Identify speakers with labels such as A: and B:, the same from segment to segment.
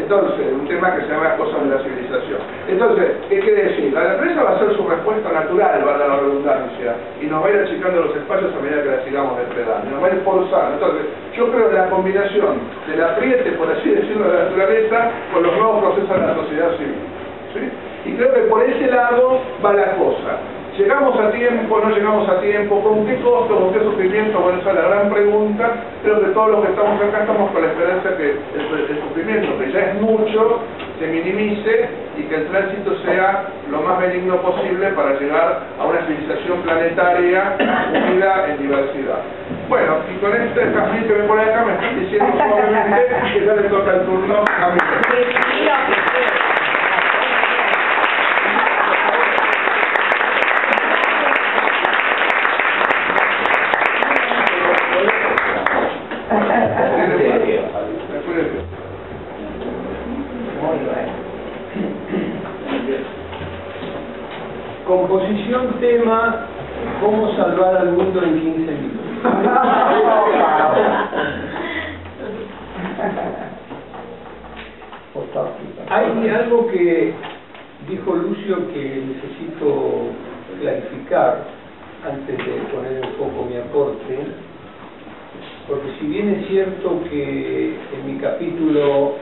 A: Entonces, un tema que se llama cosas de la civilización. Entonces, ¿qué quiere decir? La naturaleza va a ser su respuesta natural, valga la redundancia, y nos va a ir achicando los espacios a medida que la sigamos depredando, nos va a ir forzando. Entonces, yo creo en la combinación del apriete, por así decirlo, de la naturaleza con los nuevos procesos de la sociedad civil, ¿sí? Y creo que por ese lado va la cosa. ¿Llegamos a tiempo? ¿No llegamos a tiempo? ¿Con qué costo? ¿Con qué sufrimiento? Bueno, esa es la gran pregunta. Creo que todos los que estamos acá estamos con la esperanza que el sufrimiento, que ya es mucho, se minimice y que el tránsito sea lo más benigno posible para llegar a una civilización planetaria unida en diversidad. Bueno, y con este Jazmín que me pone acá me están diciendo suavemente que ya le toca el turno a mí.
B: Composición, tema, ¿cómo salvar al mundo en 15 minutos? Hay algo que dijo Lucio que necesito clarificar antes de poner en foco mi aporte, porque si bien es cierto que en mi capítulo...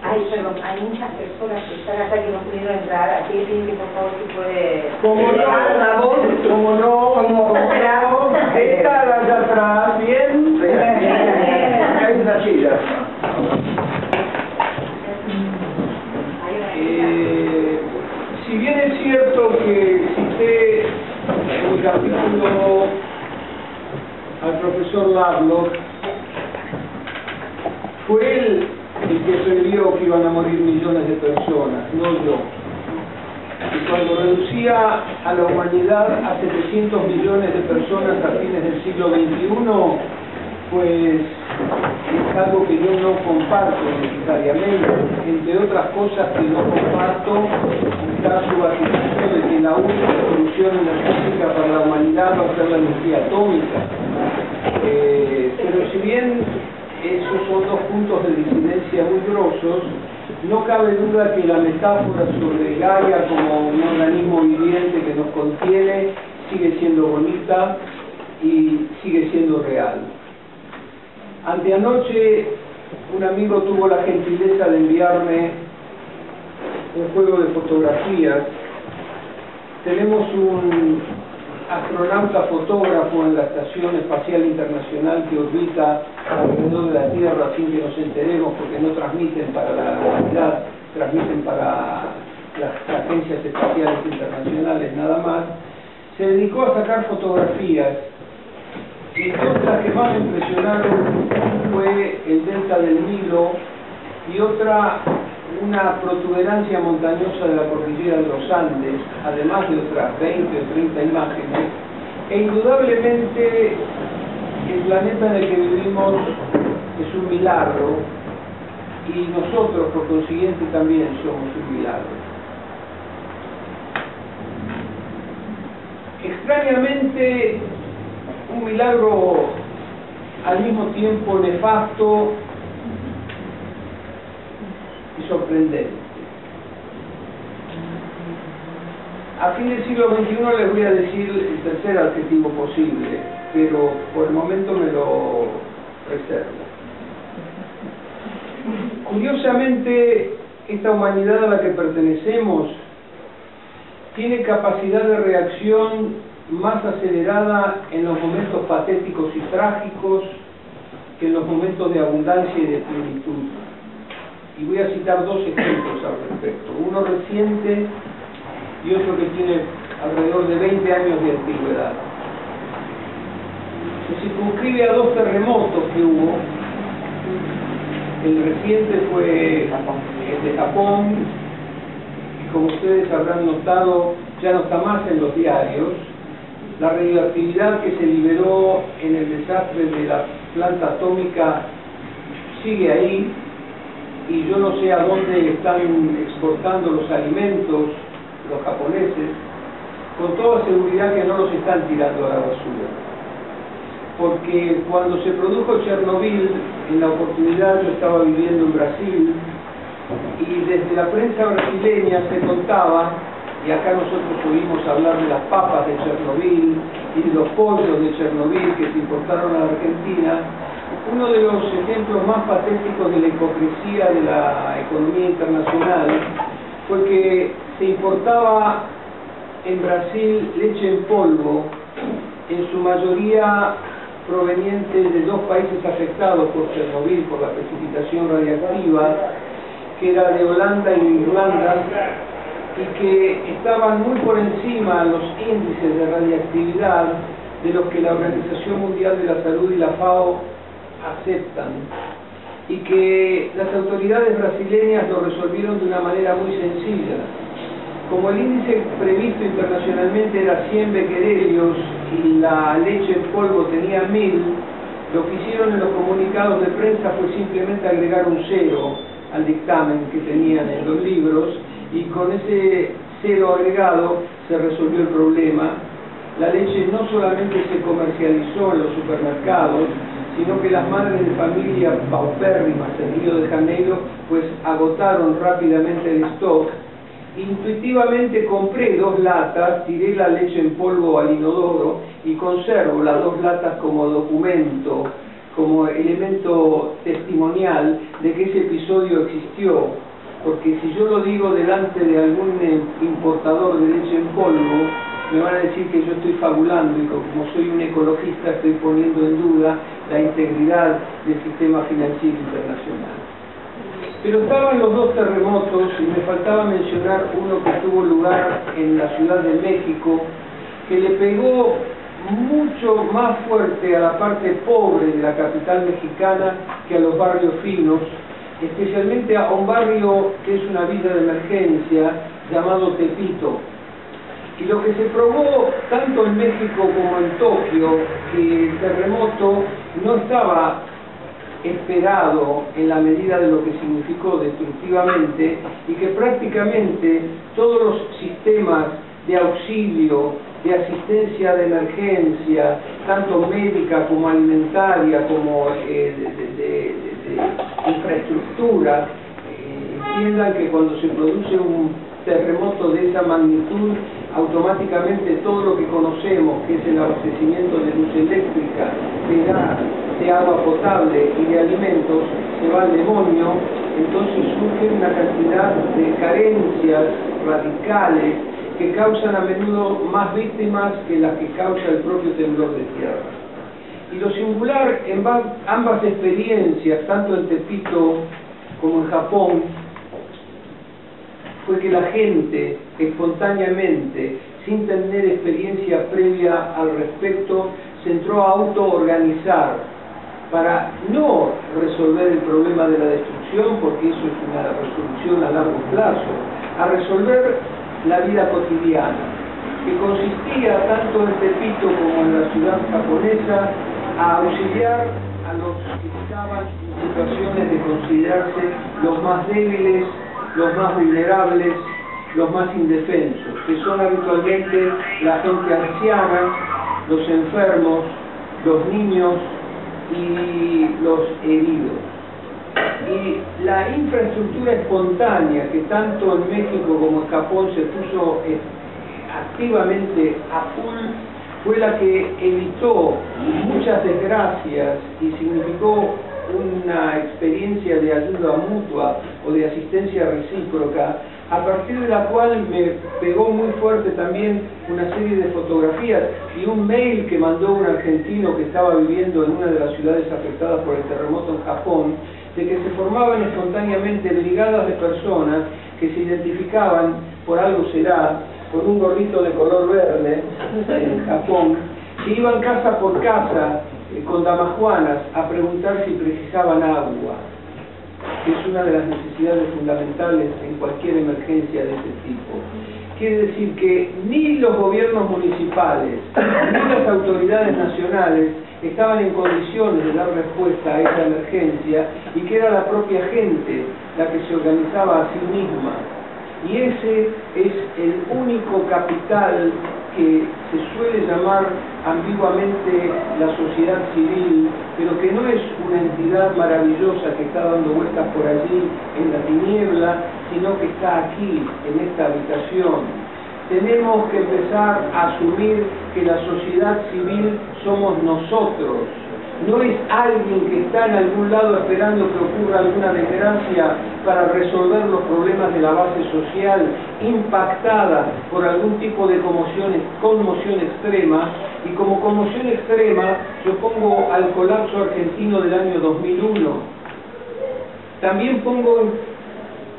C: Ay, perdón, hay muchas personas que están acá que no pudieron entrar, así que tienen que por favor si puede...
B: ¿Cómo no? La voz, ¿cómo no? Esta la de atrás, bien. Hay una silla. Si bien es cierto que cité en mi capítulo al profesor Lovelock, fue él el que previó que iban a morir millones de personas, no yo. Y cuando reducía a la humanidad a 700 millones de personas a fines del siglo XXI, pues es algo que yo no comparto necesariamente. Entre otras cosas que no comparto está su vaticinio de que la única solución energética para la humanidad va a ser la energía atómica. Pero si bien esos son dos puntos de disidencia muy grosos, no cabe duda que la metáfora sobre Gaia como un organismo viviente que nos contiene sigue siendo bonita y sigue siendo real. Anteanoche un amigo tuvo la gentileza de enviarme un juego de fotografías. Tenemos un astronauta fotógrafo en la Estación Espacial Internacional que orbita alrededor de la Tierra sin que nos enteremos, porque no transmiten para la humanidad, transmiten para las agencias espaciales internacionales nada más. Se dedicó a sacar fotografías y entonces las que más me impresionaron fue el delta del Nilo y otra, una protuberancia montañosa de la cordillera de los Andes, además de otras 20 o 30 imágenes, e indudablemente el planeta en el que vivimos es un milagro y nosotros por consiguiente también somos un milagro. Extrañamente, un milagro al mismo tiempo nefasto y sorprendente. A fin del siglo XXI les voy a decir el tercer adjetivo posible, pero por el momento me lo reservo. Curiosamente, esta humanidad a la que pertenecemos tiene capacidad de reacción más acelerada en los momentos patéticos y trágicos que en los momentos de abundancia y de plenitud. Y voy a citar dos ejemplos al respecto, uno reciente y otro que tiene alrededor de 20 años de antigüedad. Se circunscribe a dos terremotos que hubo. El reciente fue el de Japón, y como ustedes habrán notado, ya no está más en los diarios. La radioactividad que se liberó en el desastre de la planta atómica sigue ahí, y yo no sé a dónde están exportando los alimentos los japoneses, con toda seguridad que no los están tirando a la basura. porque cuando se produjo Chernobyl, en la oportunidad yo estaba viviendo en Brasil, y desde la prensa brasileña se contaba, y acá nosotros oímos hablar de las papas de Chernobyl y de los pollos de Chernobyl que se importaron a la Argentina. Uno de los ejemplos más patéticos de la hipocresía de la economía internacional fue que se importaba en Brasil leche en polvo, en su mayoría proveniente de dos países afectados por Chernobyl, por la precipitación radiactiva, que era de Holanda y Irlanda, y que estaban muy por encima los índices de radiactividad de los que la Organización Mundial de la Salud y la FAO aceptan, y que las autoridades brasileñas lo resolvieron de una manera muy sencilla. Como el índice previsto internacionalmente era 100 becquerelios y la leche en polvo tenía 1000, lo que hicieron en los comunicados de prensa fue simplemente agregar un 0 al dictamen que tenían en los libros, y con ese 0 agregado se resolvió el problema. La leche no solamente se comercializó en los supermercados, sino que las madres de familia paupérrimas en Río de Janeiro pues agotaron rápidamente el stock. Intuitivamente compré 2 latas, tiré la leche en polvo al inodoro y conservo las 2 latas como documento, como elemento testimonial de que ese episodio existió. Porque si yo lo digo delante de algún importador de leche en polvo, me van a decir que yo estoy fabulando, y como soy un ecologista estoy poniendo en duda la integridad del sistema financiero internacional. Pero estaban los 2 terremotos, y me faltaba mencionar uno que tuvo lugar en la Ciudad de México, que le pegó mucho más fuerte a la parte pobre de la capital mexicana que a los barrios finos, especialmente a un barrio que es una villa de emergencia llamado Tepito. Y lo que se probó tanto en México como en Tokio, que el terremoto no estaba esperado en la medida de lo que significó destructivamente, y que prácticamente todos los sistemas de auxilio, de asistencia de emergencia, tanto médica como alimentaria, como de infraestructura, entiendan que cuando se produce un terremoto de esa magnitud, automáticamente todo lo que conocemos, que es el abastecimiento de luz eléctrica, de gas, de agua potable y de alimentos, se va al demonio. Entonces surge una cantidad de carencias radicales que causan a menudo más víctimas que las que causa el propio temblor de tierra. Y lo singular en ambas experiencias, tanto en Tepito como en Japón, fue que la gente espontáneamente, sin tener experiencia previa al respecto, se entró a autoorganizar para no resolver el problema de la destrucción, porque eso es una resolución a largo plazo, a resolver la vida cotidiana, que consistía tanto en Tepito como en la ciudad japonesa a auxiliar a los que estaban en situaciones de considerarse los más débiles, los más vulnerables, los más indefensos, que son habitualmente la gente anciana, los enfermos, los niños y los heridos. Y la infraestructura espontánea que tanto en México como en Japón se puso activamente a full fue la que evitó muchas desgracias y significó una experiencia de ayuda mutua o de asistencia recíproca, a partir de la cual me pegó muy fuerte también una serie de fotografías y un mail que mandó un argentino que estaba viviendo en una de las ciudades afectadas por el terremoto en Japón, de que se formaban espontáneamente brigadas de personas que se identificaban, por algo será, con un gorrito de color verde en Japón, que iban casa por casa con damajuanas a preguntar si precisaban agua, que es una de las necesidades fundamentales en cualquier emergencia de este tipo. Quiere decir que ni los gobiernos municipales ni las autoridades nacionales estaban en condiciones de dar respuesta a esa emergencia, y que era la propia gente la que se organizaba a sí misma. Y ese es el único capital que se suele llamar ambiguamente la sociedad civil, pero que no es una entidad maravillosa que está dando vueltas por allí en la tiniebla, sino que está aquí, en esta habitación. Tenemos que empezar a asumir que la sociedad civil somos nosotros. No es alguien que está en algún lado esperando que ocurra alguna desgracia para resolver los problemas de la base social, impactada por algún tipo de conmoción extrema. Y como conmoción extrema yo pongo al colapso argentino del año 2001. También pongo en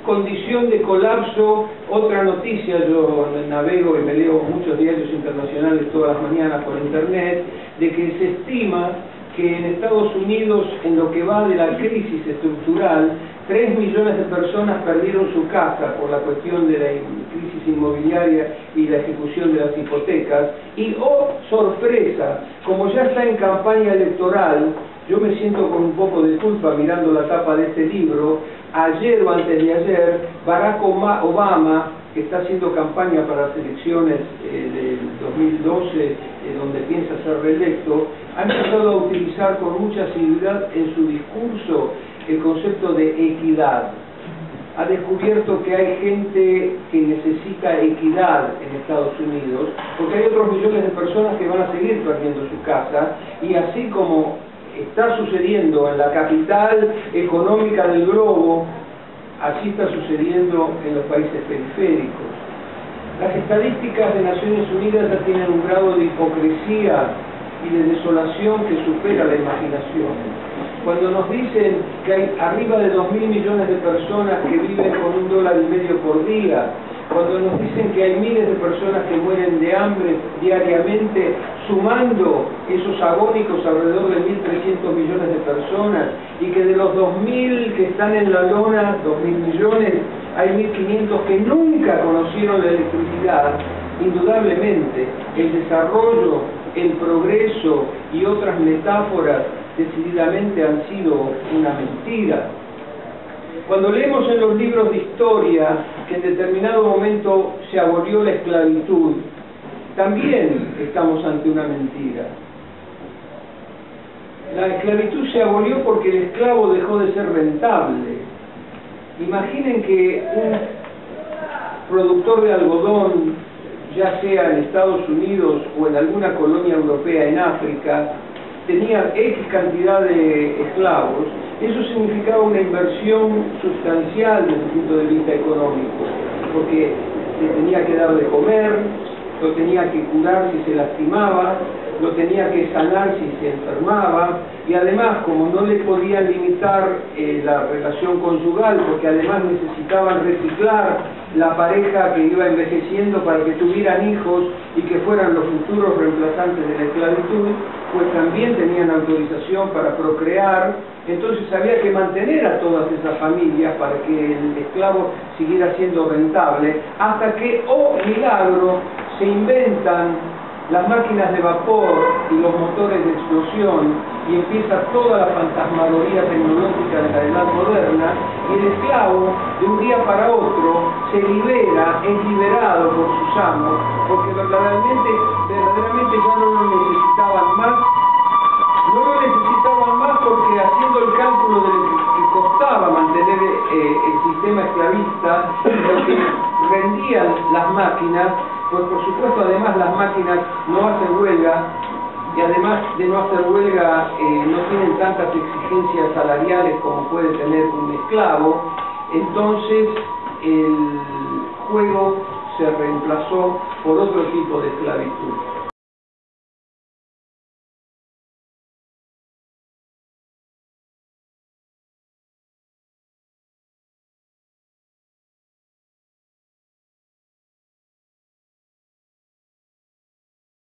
B: condición de colapso otra noticia. Yo navego y me leo muchos diarios internacionales todas las mañanas por internet, de que se estima que en Estados Unidos, en lo que va de la crisis estructural, 3 millones de personas perdieron su casa por la cuestión de la crisis inmobiliaria y la ejecución de las hipotecas. Y, oh sorpresa, como ya está en campaña electoral, yo me siento con un poco de culpa mirando la tapa de este libro. Ayer o antes de ayer, Barack Obama, que está haciendo campaña para las elecciones del 2012, donde piensa ser reelecto, ha empezado a utilizar con mucha asiduidad en su discurso el concepto de equidad. Ha descubierto que hay gente que necesita equidad en Estados Unidos, porque hay otros millones de personas que van a seguir perdiendo su casa, y así como está sucediendo en la capital económica del globo, así está sucediendo en los países periféricos. Las estadísticas de Naciones Unidas ya tienen un grado de hipocresía y de desolación que supera la imaginación. Cuando nos dicen que hay arriba de 2.000 millones de personas que viven con $1,50 por día, cuando nos dicen que hay miles de personas que mueren de hambre diariamente, sumando esos agónicos alrededor de 1.300 millones de personas, y que de los 2.000 que están en la lona, 2.000 millones, hay 1.500 que nunca conocieron la electricidad, indudablemente el desarrollo, el progreso y otras metáforas decididamente han sido una mentira. Cuando leemos en los libros de historia que en determinado momento se abolió la esclavitud, también estamos ante una mentira. La esclavitud se abolió porque el esclavo dejó de ser rentable. Imaginen que un productor de algodón, ya sea en Estados Unidos o en alguna colonia europea en África, tenía X cantidad de esclavos. Eso significaba una inversión sustancial desde el punto de vista económico, porque le tenía que dar de comer, lo tenía que curar si se lastimaba, lo tenía que sanar si se enfermaba, y además, como no le podían limitar la relación conyugal, porque además necesitaban reciclar la pareja que iba envejeciendo para que tuvieran hijos y que fueran los futuros reemplazantes de la esclavitud, pues también tenían autorización para procrear. Entonces había que mantener a todas esas familias para que el esclavo siguiera siendo rentable, hasta que, oh milagro, se inventan las máquinas de vapor y los motores de explosión, y empieza toda la fantasmagoría tecnológica de la edad moderna, y el esclavo de un día para otro se libera, es liberado por sus amos, porque verdaderamente ya no lo necesitaban más. No lo necesitaban más porque, haciendo el cálculo de lo que costaba mantener el sistema esclavista, lo que rendían las máquinas, pues por supuesto además las máquinas no hacen huelga, y además de no hacer huelga no tienen tantas exigencias salariales como puede tener un esclavo. Entonces el juego se reemplazó por otro tipo de esclavitud.